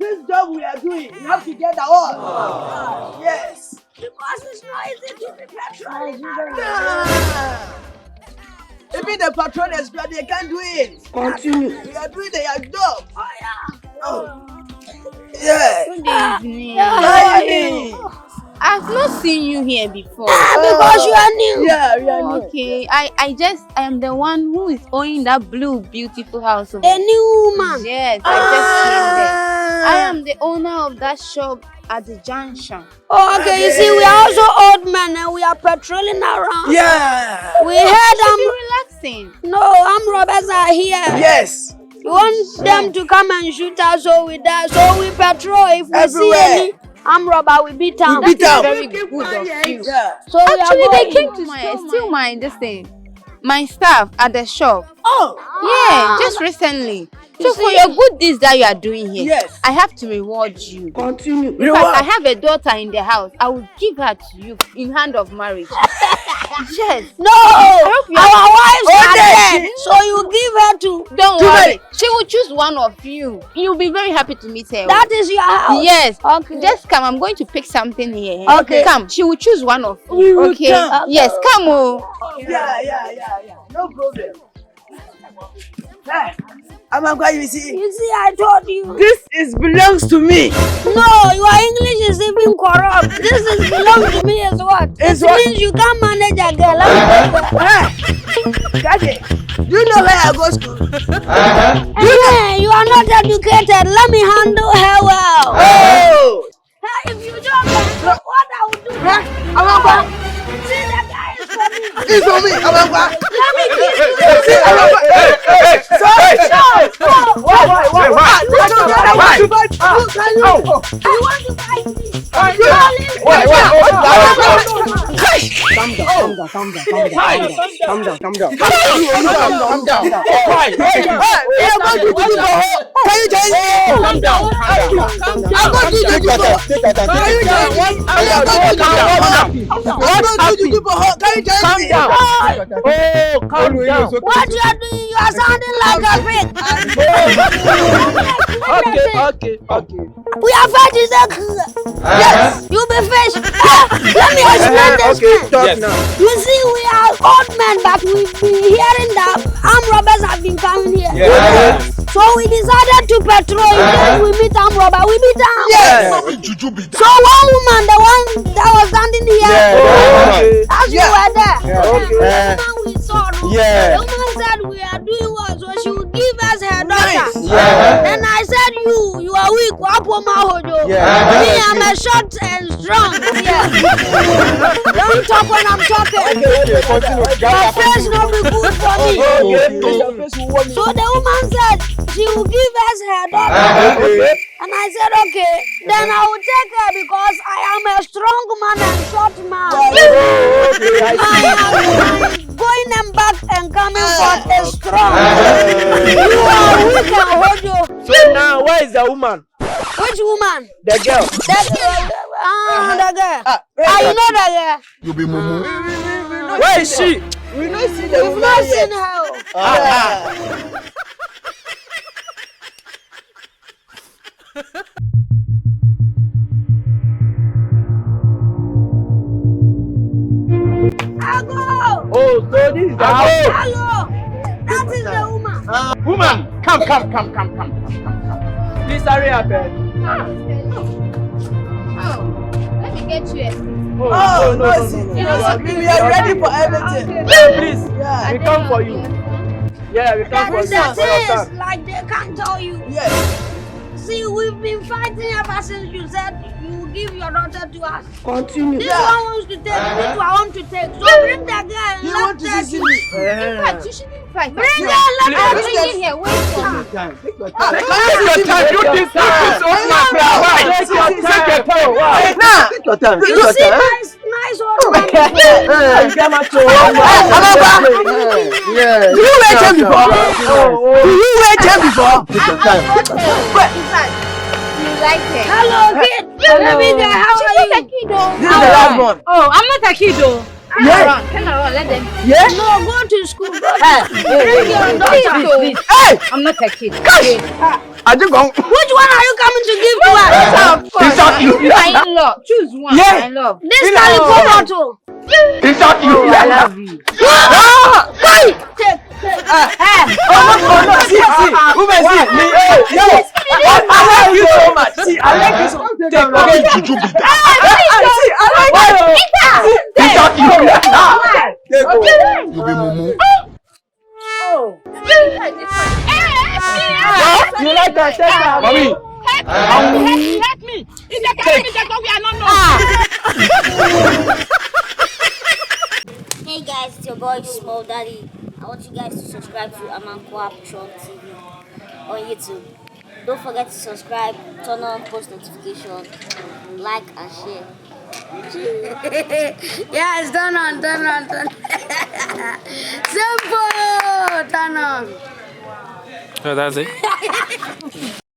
this job we are doing, we have to get the award. Yes. Because it's not easy to be patrolling around. Even the patrons, they can't do it. Continue. We are doing their job. Oh, yeah. Oh. Yes. Good evening. Hi. I've not seen you here before. Because you are new. Yeah, we are new. Okay, I am the one who is owning that blue beautiful house over A new woman. Yes, I just came there. I am the owner of that shop at the junction. Oh, okay. You see, we are also old men and we are patrolling around. Yeah. We heard Be relaxing. No, armed robbers are here. Yes. We want them to come and shoot us, so we die. So we patrol. If we Everywhere. see any armed robber, we beat them. We beat them. Very good of you. Yeah. So Actually, we are they going. came to steal my this thing. My staff at the shop. Oh. Yeah, just recently. So for your good deeds that you are doing here, Yes. I have to reward you. Continue. In fact, I have a daughter in the house. I will give her to you in hand of marriage. Yes. No, hope you our wives are dead. dead. So you give her to. Don't worry. She will choose one of you. You'll be very happy to meet her. That is your house. Yes. Okay. Just come. I'm going to pick something here. Okay. Come. She will choose one of We you. will Okay. come. Yes. Come. Oh. Yeah. No problem. Hey, Amankwah, you see, You see, I told you. this belongs to me. No, your English is even corrupt. This is belong to me as what? It's It what? means you can't manage a girl. Hey, Daddy, do you know where I go to school? You are not educated. Let me handle her well. Oh! Hey, if you don't know what I will do. Amankwah, See, that guy is for me. it's for me, Amankwah. Let me give you. See, Amankwah. Sorry. Why? You want to fight me? Why? Calm down. Why? Can you change? Calm down. I'm going to do the people. Can you change? I'm going to do the people. Can you change? Calm down. What you are doing? You are sounding like a pig. Okay. We are fighting the Yes, you be fish. Let me explain this thing. Talk now. You see, we are old men, but we've been hearing that armed robbers have been coming here. Yeah. So we decided to patrol. In case we meet armed robber, we beat them. Yes. So one woman, the one that was standing here, as you were there, the woman we saw, the woman said we are doing well, so she will give us her daughter. Then I said, you are weak. Me, I'm a short and strong. Don't talk when I'm talking. My face not be good for me. So the woman said she will give us her daughter. And I said, okay, then I will take her because I am a strong man and short man. I am going and back and coming forth is strong. You are weak and hold you. So now, where is the woman? Which woman? The girl. The girl. The girl. You know the girl? You be mumu. Where is she? We don't see the We've woman not yet. seen her. Ago! Oh, so this is the Hello! That is the woman. woman. Come. Please hurry up, Oh, let me get you a seat. Oh, no. We are ready for everything. Please, Yeah. we come for you. Yeah, we come for The you. For your thing is, son. like they can't tell you. Yes. See, we've been fighting ever since you said you will give your daughter to us. Continue. This one wants to take, this one wants to take. So bring the girl and You let want to her see to me? In fact, you shouldn't fight. Bring her, let her Bring to it here. Wait for me. Take your time. You this old man. Why? Take your time. Why? Take your time. You see, nice old man. Do you wait here before? In fact, you like it. Hello, kid. Baby girl, how She's are not a you? kid, though. This is the last one. Oh, I'm not a kid, though. Turn around, let them. Yes? No, go to school. Go to Hey, bring your daughter. Hey! I'm not a kid. I just go. Which one are you coming to give to? My in-law. Choose one. Yeah. My love. This lollipop too. It's not you. I love you. See, woman, see, me. Yo, I like you so much. See, I like you so much. Take, okay, see, I like you. It's not you. You be mumu. You like that? Mommy. Help me. If they carry me, they go we are not know. Hey guys, it's your boy Small Daddy. I want you guys to subscribe to Amankwah Trump TV on YouTube. Don't forget to subscribe, turn on post notification, like and share. Yes, turn on. Simple, turn on. So that's it.